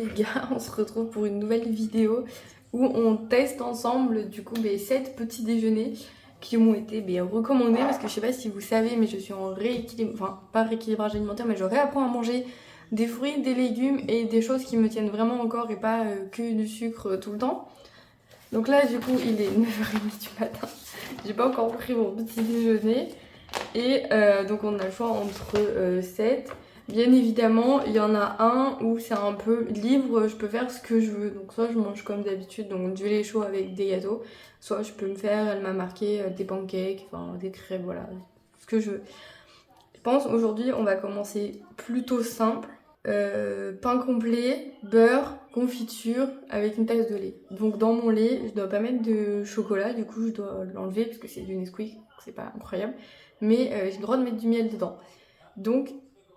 Les gars, on se retrouve pour une nouvelle vidéo où on teste ensemble du coup 7 petits déjeuners qui m'ont été recommandés parce que je sais pas si vous savez mais je suis en rééquilibrage, enfin pas rééquilibrage alimentaire mais je réapprends à manger des fruits, des légumes et des choses qui me tiennent vraiment au corps et pas que du sucre tout le temps. Donc là du coup il est 9h30 du matin, j'ai pas encore pris mon petit déjeuner et donc on a le choix entre 7. Bien évidemment, il y en a un où c'est un peu libre, je peux faire ce que je veux. Donc soit je mange comme d'habitude, donc du lait chaud avec des gâteaux, soit je peux me faire, elle m'a marqué des pancakes, enfin des crêpes, voilà, ce que je veux. Je pense aujourd'hui on va commencer plutôt simple. Pain complet, beurre, confiture avec une tasse de lait. Donc dans mon lait, je dois pas mettre de chocolat, du coup je dois l'enlever parce que c'est du Nesquik, c'est pas incroyable. Mais j'ai le droit de mettre du miel dedans. Donc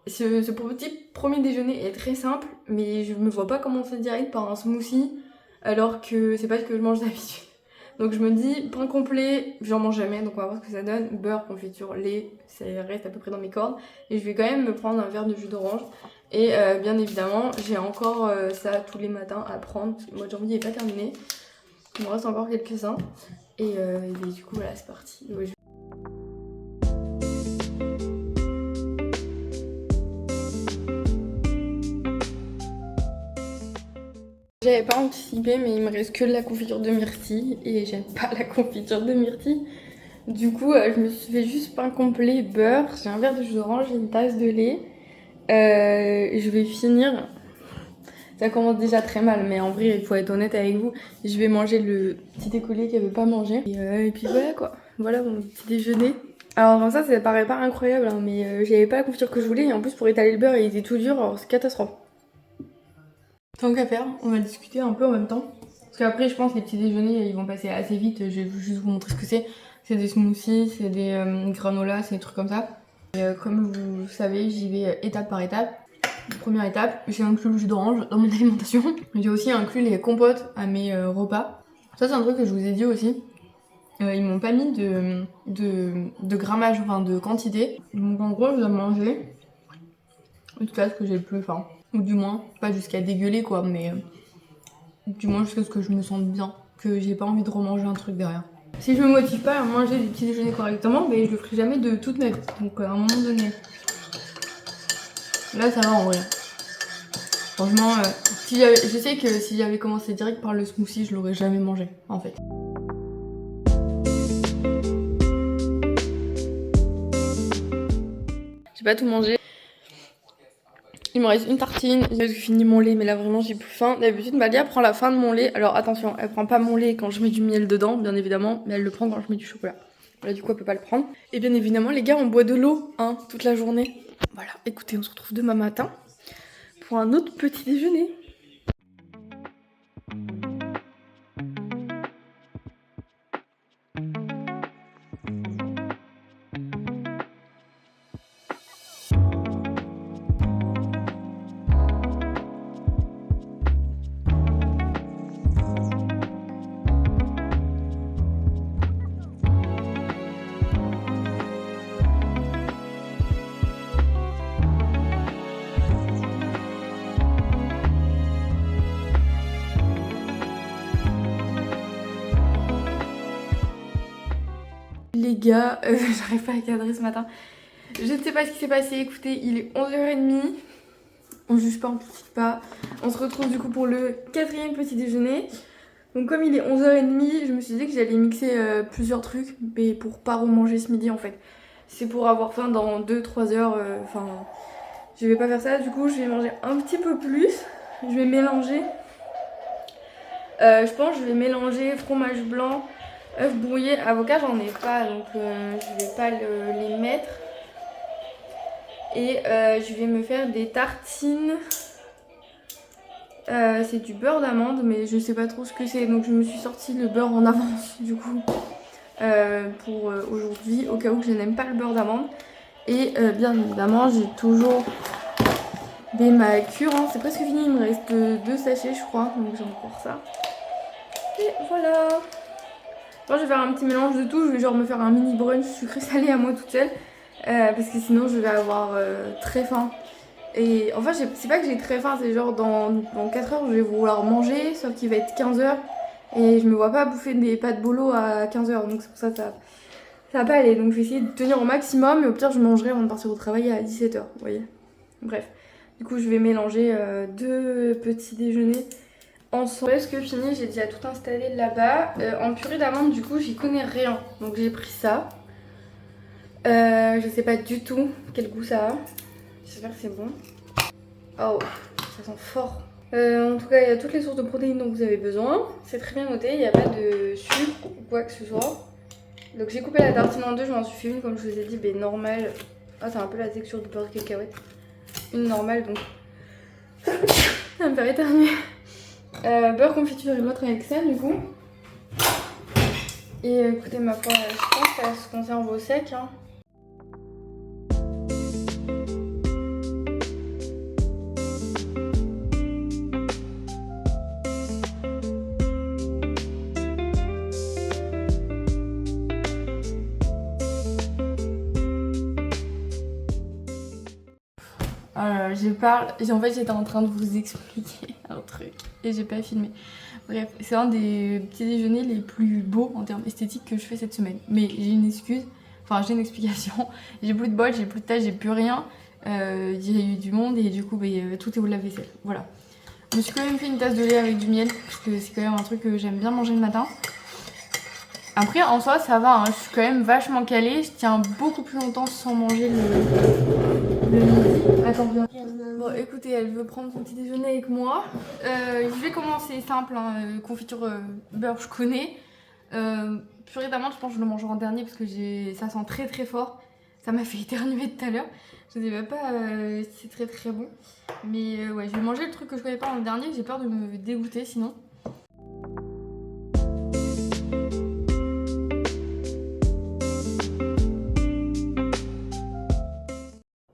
ce petit premier déjeuner est très simple, mais je me vois pas commencer direct par un smoothie alors que c'est pas ce que je mange d'habitude. Donc je me dis, pain complet, j'en mange jamais, donc on va voir ce que ça donne. Beurre, confiture, lait, ça reste à peu près dans mes cordes. Et je vais quand même me prendre un verre de jus d'orange. Et bien évidemment, j'ai encore ça tous les matins à prendre. Le mois de janvier n'est pas terminé. Il me reste encore quelques-uns. Et du coup, voilà, c'est parti. Ouais, j'avais pas anticipé, mais il me reste que de la confiture de myrtille. Et j'aime pas la confiture de myrtille. Du coup, je me suis fait juste pain complet, beurre. J'ai un verre de jus d'orange et une tasse de lait. Je vais finir. Ça commence déjà très mal, mais en vrai, il faut être honnête avec vous. Je vais manger le petit écolier qu'elle veut pas manger. Et puis voilà quoi. Voilà mon petit déjeuner. Alors comme ça paraît pas incroyable, hein, mais j'avais pas la confiture que je voulais. Et en plus, pour étaler le beurre, il était tout dur. Alors c'est catastrophe. Tant qu'à faire, on va discuter un peu en même temps. Parce qu'après, je pense que les petits déjeuners, ils vont passer assez vite. Je vais juste vous montrer ce que c'est. C'est des smoothies, c'est des granolas, c'est des trucs comme ça. Et comme vous savez, j'y vais étape par étape. Première étape, j'ai inclus le jus d'orange dans mon alimentation. J'ai aussi inclus les compotes à mes repas. Ça, c'est un truc que je vous ai dit aussi. Ils m'ont pas mis de grammage, enfin de quantité. Donc en gros, je dois manger jusqu'à ce que j'ai plus faim. Ou du moins, pas jusqu'à dégueuler quoi, mais du moins jusqu'à ce que je me sente bien. Que j'ai pas envie de remanger un truc derrière. Si je me motive pas à manger du petit déjeuner correctement, je le ferai jamais de toute ma vie. Donc à un moment donné. Là, ça va en vrai. Franchement, je sais que si j'avais commencé direct par le smoothie, je l'aurais jamais mangé, en fait. J'ai pas tout mangé. Il me reste une tartine. J'ai fini mon lait, mais là vraiment j'ai plus faim. D'habitude, Malia prend la fin de mon lait. Alors attention, elle prend pas mon lait quand je mets du miel dedans, bien évidemment, mais elle le prend quand je mets du chocolat. Là, du coup, elle peut pas le prendre. Et bien évidemment, les gars, on boit de l'eau, hein, toute la journée. Voilà, écoutez, on se retrouve demain matin pour un autre petit déjeuner. Les gars, j'arrive pas à cadrer ce matin. Je ne sais pas ce qui s'est passé, écoutez, il est 11h30. On juge pas, on critique pas. On se retrouve du coup pour le 4e petit déjeuner. Donc comme il est 11h30, je me suis dit que j'allais mixer plusieurs trucs, mais pour pas remanger ce midi en fait. C'est pour avoir faim dans 2-3 heures, enfin... je vais pas faire ça, du coup je vais manger un petit peu plus. Je vais mélanger. Je pense que je vais mélanger fromage blanc, œufs brouillés, avocat j'en ai pas, donc je vais pas les mettre. Et je vais me faire des tartines. C'est du beurre d'amande, mais je sais pas trop ce que c'est. Donc je me suis sorti le beurre en avance du coup pour aujourd'hui, au cas où je n'aime pas le beurre d'amande. Et bien évidemment, j'ai toujours des macures. Hein. C'est presque fini, il me reste 2 sachets, je crois. Donc j'ai encore ça. Et voilà. Moi, je vais faire un petit mélange de tout. Je vais genre me faire un mini brunch sucré salé à moi toute seule. Parce que sinon, je vais avoir très faim. Et enfin, c'est pas que j'ai très faim, c'est genre dans 4 heures, je vais vouloir manger, sauf qu'il va être 15 heures. Et je me vois pas bouffer des pâtes bolo à 15 heures, donc c'est pour ça que ça va pas aller. Donc je vais essayer de tenir au maximum, et au pire, je mangerai avant de partir au travail à 17 heures, vous voyez. Bref, du coup, je vais mélanger 2 petits déjeuners ensemble. Presque fini, j'ai déjà tout installé là-bas. En purée d'amande, du coup, j'y connais rien, donc j'ai pris ça. Je sais pas du tout quel goût ça a. J'espère que c'est bon. Oh, ça sent fort. En tout cas, il y a toutes les sources de protéines dont vous avez besoin. C'est très bien noté, il n'y a pas de sucre ou quoi que ce soit. Donc j'ai coupé la tartine en deux, je m'en suis fait une comme je vous ai dit, mais normale. Ah, c'est un peu la texture du beurre de cacahuète. Une normale, donc ça va me faire éternuer. Beurre confiture et l'autre avec ça, du coup. Et écoutez, ma foi, je pense que ça se conserve au sec. Hein. En fait, j'étais en train de vous expliquer un truc et j'ai pas filmé. Bref, c'est un des petits déjeuners les plus beaux en termes esthétiques que je fais cette semaine. Mais j'ai une excuse, enfin j'ai une explication. J'ai plus de bol, j'ai plus de tâches, j'ai plus rien. Il y a eu du monde et du coup tout est au lave-vaisselle. Voilà. Je me suis quand même fait une tasse de lait avec du miel parce que c'est quand même un truc que j'aime bien manger le matin. Après, en soi, ça va, hein. Je suis quand même vachement calée. Je tiens beaucoup plus longtemps sans manger le midi. Attends, bien. Bon, écoutez, elle veut prendre son petit déjeuner avec moi. Je vais commencer simple, hein. Confiture beurre, je connais. Purée d'amande, je pense que je le mangerai en dernier parce que ça sent très très fort. Ça m'a fait éternuer tout à l'heure. Je ne sais même pas si c'est très très bon. Mais ouais, je vais manger le truc que je connais pas en dernier. J'ai peur de me dégoûter sinon.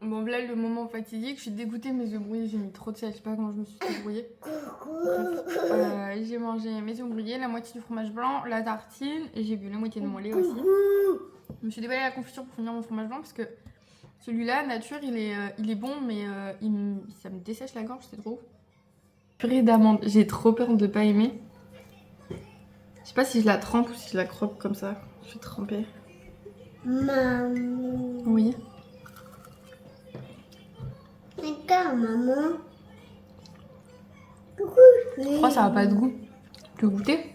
Bon, là, le moment fatidique, je suis dégoûtée, mes œufs brouillés, j'ai mis trop de sel, je sais pas comment je me suis débrouillée. J'ai mangé mes œufs brouillés, la moitié du fromage blanc, la tartine, et j'ai bu la moitié de mon lait aussi. Je me suis déballé la confiture pour finir mon fromage blanc parce que celui-là, nature, il est bon, mais ça me dessèche la gorge, c'est trop. Purée d'amande, j'ai trop peur de pas aimer. Je sais pas si je la trempe ou si je la croque comme ça. Je vais tremper. Maman. Oui. D'accord, maman. Coucou. Je crois que ça a pas de goût. Tu veux goûter?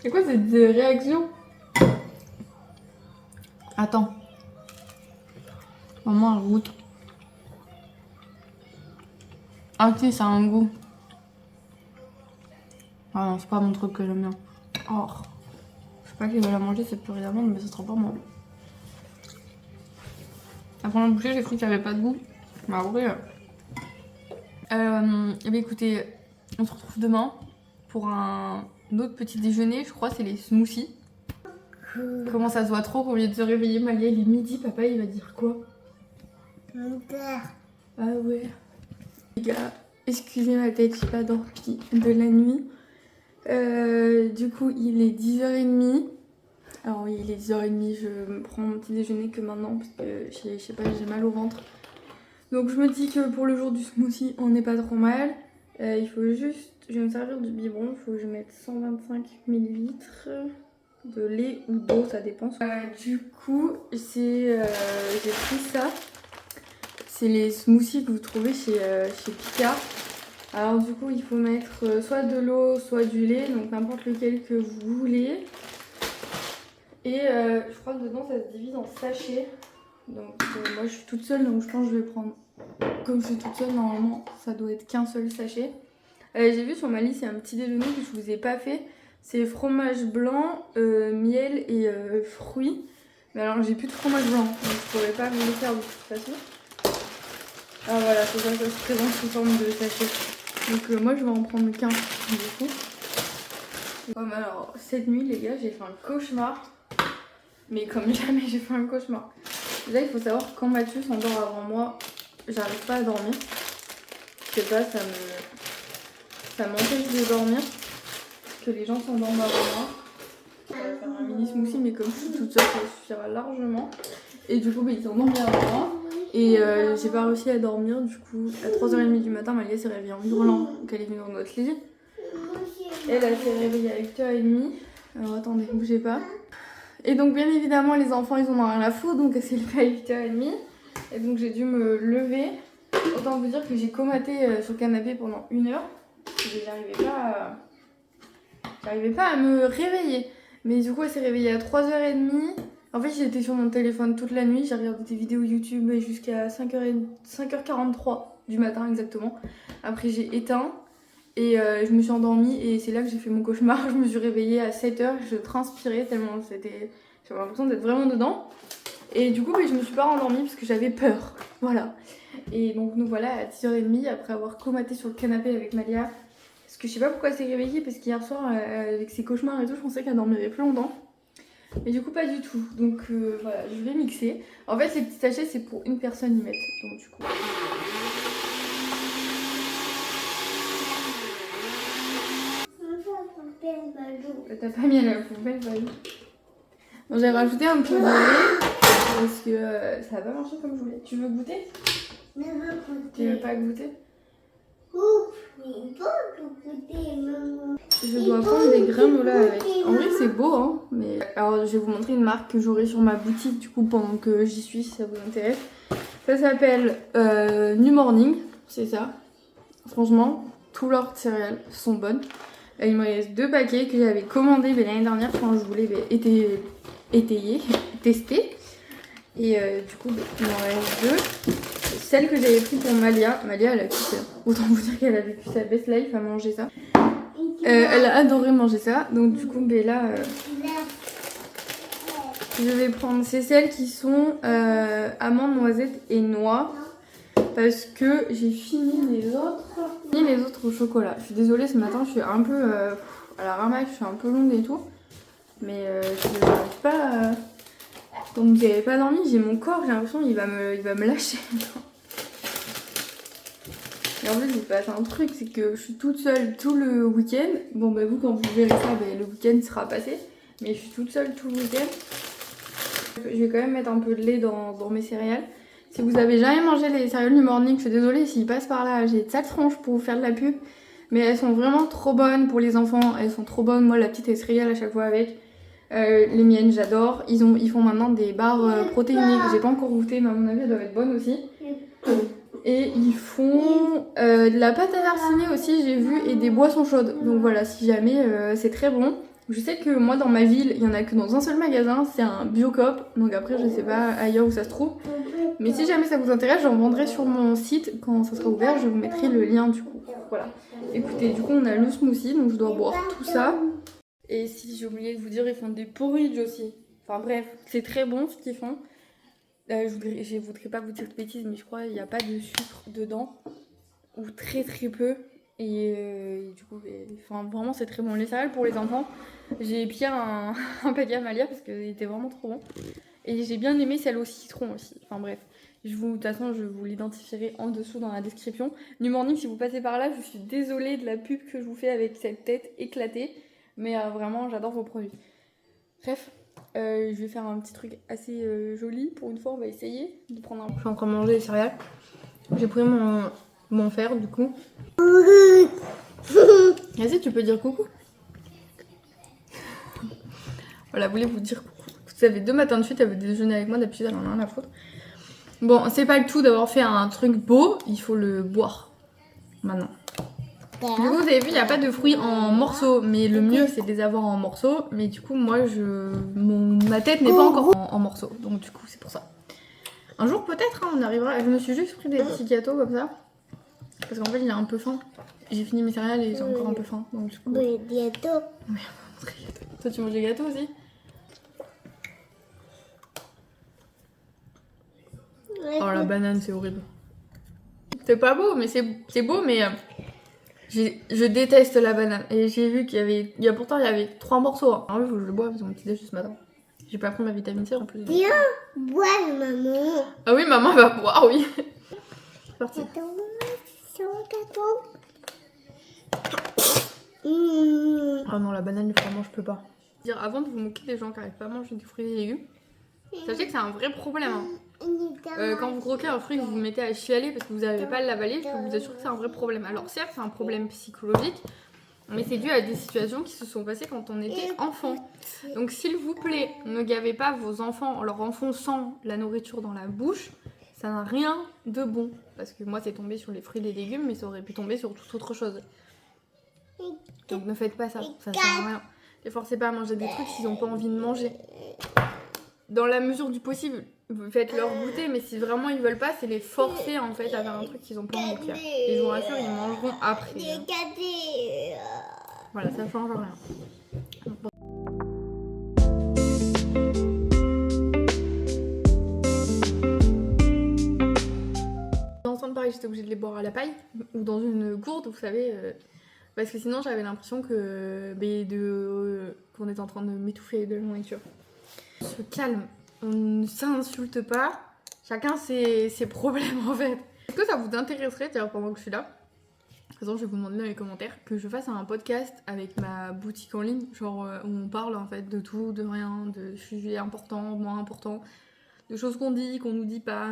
C'est quoi cette réaction? Attends. Maman, elle goûte. Ah ok, ça a un goût. Ah non, c'est pas mon truc que j'aime bien. Oh. Je sais pas qui va la manger cette purée d'amande, mais ça sera pas moi. La première bouchée, j'ai cru qu'il n'y avait pas de goût. Bah ouais. Eh bien écoutez, on se retrouve demain pour un autre petit déjeuner. Je crois que c'est les smoothies. Comment ça se voit trop qu'on vient de se réveiller, Malia, il est midi, papa il va dire quoi? Ah ouais. Les gars, excusez ma tête, j'ai pas dormi de la nuit. Du coup, il est 10h30. Alors oui, il est 10h30, je me prends mon petit déjeuner que maintenant parce que je sais pas, j'ai mal au ventre. Donc je me dis que pour le jour du smoothie, on n'est pas trop mal. Il faut juste, je vais me servir du biberon, il faut que je mette 125 ml de lait ou d'eau, ça dépend. Du coup, j'ai pris ça. C'est les smoothies que vous trouvez chez Picard. Alors du coup, il faut mettre soit de l'eau, soit du lait, donc n'importe lequel que vous voulez. Et je crois que dedans, ça se divise en sachets. Donc moi, je suis toute seule, donc je pense que je vais prendre... Comme je suis toute seule, normalement, ça doit être qu'un seul sachet. J'ai vu sur ma liste, il y a un petit déjeuner que je vous ai pas fait. C'est fromage blanc, miel et fruits. Mais alors, j'ai plus de fromage blanc, donc je pourrais pas me le faire de toute façon. Ah voilà, c'est ça, ça se présente sous forme de sachet. Donc moi, je vais en prendre qu'un, du coup. Comme alors, cette nuit, les gars, j'ai fait un cauchemar. Mais comme jamais, j'ai fait un cauchemar. Déjà, il faut savoir que quand Mathieu s'endort avant moi, j'arrive pas à dormir. Je sais pas, ça m'empêche de dormir. Que les gens s'endorment avant moi. Je vais faire un mini smoothie, mais comme je suis toute seule, ça suffira largement. Et du coup, il s'endort bien avant moi. Et j'ai pas réussi à dormir, du coup à 3h30 du matin, Malia s'est réveillée en hurlant, donc elle est venue dans notre lit. Elle s'est réveillée à 8h30. Alors attendez, bougez pas. Et donc bien évidemment les enfants ils en ont rien à foutre, donc elle s'est levée à 8h30. Et donc j'ai dû me lever. Autant vous dire que j'ai comaté sur le canapé pendant 1 heure. J'arrivais pas à me réveiller. Mais du coup elle s'est réveillée à 3h30. En fait j'étais sur mon téléphone toute la nuit. J'ai regardé des vidéos YouTube jusqu'à 5h43 du matin exactement. Après j'ai éteint. Et je me suis endormie et c'est là que j'ai fait mon cauchemar. Je me suis réveillée à 7h, je transpirais tellement j'avais l'impression d'être vraiment dedans. Et du coup, je me suis pas rendormie parce que j'avais peur. Voilà. Et donc nous voilà à 10h30 après avoir comaté sur le canapé avec Malia. Parce que je sais pas pourquoi elle s'est réveillée parce qu'hier soir, avec ses cauchemars et tout, je pensais qu'elle dormirait plus longtemps. Mais du coup, pas du tout. Donc voilà, je vais mixer. En fait, les petits sachets, c'est pour une personne y mettre. Donc du coup... T'as pas mis à la poubelle, vas-y. Bon, j'ai rajouté un peu de lait parce que ça a pas marché comme je voulais. Tu veux goûter? Tu veux pas goûter? Je dois prendre des granolas avec. En vrai, c'est beau, hein. Mais alors, je vais vous montrer une marque que j'aurai sur ma boutique du coup pendant que j'y suis, si ça vous intéresse. Ça s'appelle New Morning, c'est ça. Franchement, tous leurs céréales sont bonnes. Il me reste 2 paquets que j'avais commandés l'année dernière quand je voulais tester. Et du coup, il m'en reste 2. Celle que j'avais pris pour Malia, elle a kiffé. Autant vous dire qu'elle a vécu sa best life à manger ça. Elle a adoré manger ça. Donc du coup, là, je vais prendre celles qui sont amandes, noisettes et noix. Parce que j'ai fini les autres au chocolat. Je suis désolée, ce matin je suis un peu à la ramasse, je suis un peu longue et tout. Mais je n'arrive pas. Donc j'avais pas dormi, j'ai mon corps, j'ai l'impression qu'il va me lâcher. Et en fait il se passe un truc, c'est que je suis toute seule tout le week-end. Bon bah vous quand vous verrez ça, le week-end sera passé. Mais je suis toute seule tout le week-end. Je vais quand même mettre un peu de lait dans mes céréales. Si vous avez jamais mangé les céréales du morning, je suis désolée s'ils passent par là, j'ai de sales tronches pour vous faire de la pub. Mais elles sont vraiment trop bonnes pour les enfants, elles sont trop bonnes. Moi la petite elle se régale à chaque fois avec. Les miennes j'adore. Ils font maintenant des barres protéinées que j'ai pas encore goûté mais à mon avis elles doivent être bonnes aussi. Et ils font de la pâte à tartiner aussi j'ai vu et des boissons chaudes. Donc voilà si jamais c'est très bon. Je sais que moi dans ma ville il y en a que dans un seul magasin, c'est un Biocoop. Donc après je sais pas ailleurs où ça se trouve. Mais si jamais ça vous intéresse, j'en vendrai sur mon site quand ça sera ouvert, je vous mettrai le lien du coup. Voilà. Écoutez, du coup on a le smoothie, donc je dois boire tout ça. Et si j'ai oublié de vous dire, ils font des porridge aussi. Enfin bref, c'est très bon ce qu'ils font. Je voudrais pas vous dire de bêtises, mais je crois qu'il n'y a pas de sucre dedans. Ou très très peu. Et du coup, vraiment c'est très bon. Les céréales pour les enfants, j'ai pris un paquet à Malia parce qu'il était vraiment trop bon. Et j'ai bien aimé celle au citron aussi. Enfin bref, de toute façon je vous l'identifierai en dessous dans la description. New Morning, si vous passez par là, je suis désolée de la pub que je vous fais avec cette tête éclatée. Mais vraiment, j'adore vos produits. Bref, je vais faire un petit truc assez joli. Pour une fois, on va essayer de prendre un... Je suis en train de manger les céréales. J'ai pris mon fer du coup. Vas-y, tu peux dire coucou. Voilà, voulais vous dire coucou. Ça fait 2 matins de suite, elle veut déjeuner avec moi, d'habitude elle en a rien à foutre. Bon, c'est pas le tout d'avoir fait un truc beau, il faut le boire. Maintenant. Du coup, vous avez vu, il n'y a pas de fruits en morceaux, mais le mieux c'est de les avoir en morceaux. Mais du coup, moi, ma tête n'est pas encore en morceaux, donc du coup, c'est pour ça. Un jour, peut-être, hein, on arrivera. Je me suis juste pris des petits gâteaux comme ça, parce qu'en fait, il a un peu faim. J'ai fini mes céréales et j'ai encore un peu faim, donc du coup. Des gâteaux. Oui, toi, tu manges des gâteaux aussi? Oh la banane c'est horrible. C'est pas beau mais c'est beau mais je déteste la banane. Et j'ai vu qu'il y avait 3 morceaux. Hein. En vrai faut que je le bois parce que mon petit déj ce matin. J'ai pas pris ma vitamine C en plus. Viens boire maman. Ah oui maman va boire oui. C'est parti. Ah non la banane vraiment je peux pas. Avant de vous moquer des gens qui arrivent pas à manger des fruits et légumes, sachez que c'est un vrai problème. Hein. Quand vous croquez un fruit, vous vous mettez à chialer parce que vous n'arrivez pas à l'avaler, je peux vous assurer que c'est un vrai problème. Alors certes, c'est un problème psychologique, mais c'est dû à des situations qui se sont passées quand on était enfant. Donc s'il vous plaît, ne gavez pas vos enfants en leur enfonçant la nourriture dans la bouche. Ça n'a rien de bon. Parce que moi, c'est tombé sur les fruits et les légumes, mais ça aurait pu tomber sur toute autre chose. Donc ne faites pas ça, ça sert à rien. Les forcez pas à manger des trucs s'ils n'ont pas envie de manger. Dans la mesure du possible, vous faites leur goûter, mais si vraiment ils veulent pas, c'est les forcer en fait à faire un truc qu'ils ont pas envie de faire. Et je vous rassure, ils mangeront après. Voilà, ça change rien. Ensemble, pareil, j'étais obligée de les boire à la paille ou dans une gourde, vous savez, parce que sinon j'avais l'impression qu'on était en train de m'étouffer de la nourriture. On se calme, on ne s'insulte pas, chacun ses problèmes en fait. Est-ce que ça vous intéresserait, d'ailleurs pendant que je suis là, de toute façon je vais vous demander dans les commentaires, que je fasse un podcast avec ma boutique en ligne, genre où on parle en fait de tout, de rien, de sujets importants, moins importants, de choses qu'on dit, qu'on nous dit pas,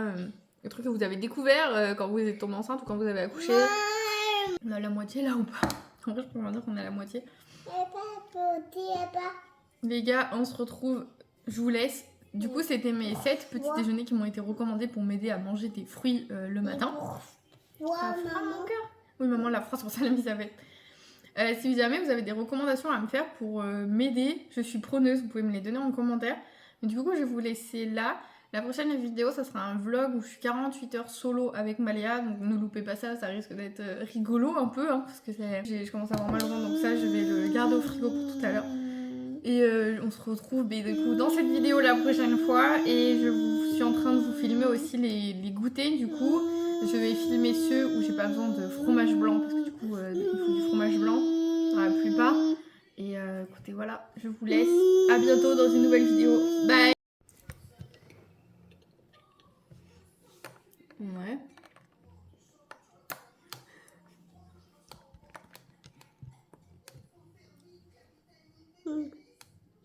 des trucs que vous avez découvert quand vous êtes tombée enceinte ou quand vous avez accouché. On a la moitié là ou pas? En vrai je peux vous dire qu'on a la moitié. Les gars, on se retrouve, je vous laisse. Du coup, c'était mes 7 petits déjeuners qui m'ont été recommandés pour m'aider à manger des fruits le matin. Ça fera mon cœur. Oui, maman, la phrase pour ça, la mise avec. Si jamais vous avez des recommandations à me faire pour m'aider, je suis preneuse, vous pouvez me les donner en commentaire. Mais du coup, je vais vous laisser là. La prochaine vidéo, ça sera un vlog où je suis 48 heures solo avec Maléa. Donc ne loupez pas ça, ça risque d'être rigolo un peu. Hein, parce que je commence à avoir mal au ventre, donc ça, je vais le garder au frigo pour tout à l'heure. Et on se retrouve du coup dans cette vidéo la prochaine fois. Et je suis en train de vous filmer aussi les goûters. Du coup, je vais filmer ceux où j'ai pas besoin de fromage blanc. Parce que du coup, il faut du fromage blanc dans la plupart. Et écoutez, voilà, je vous laisse. À bientôt dans une nouvelle vidéo. Bye! Ouais.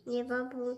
Il est pas bon.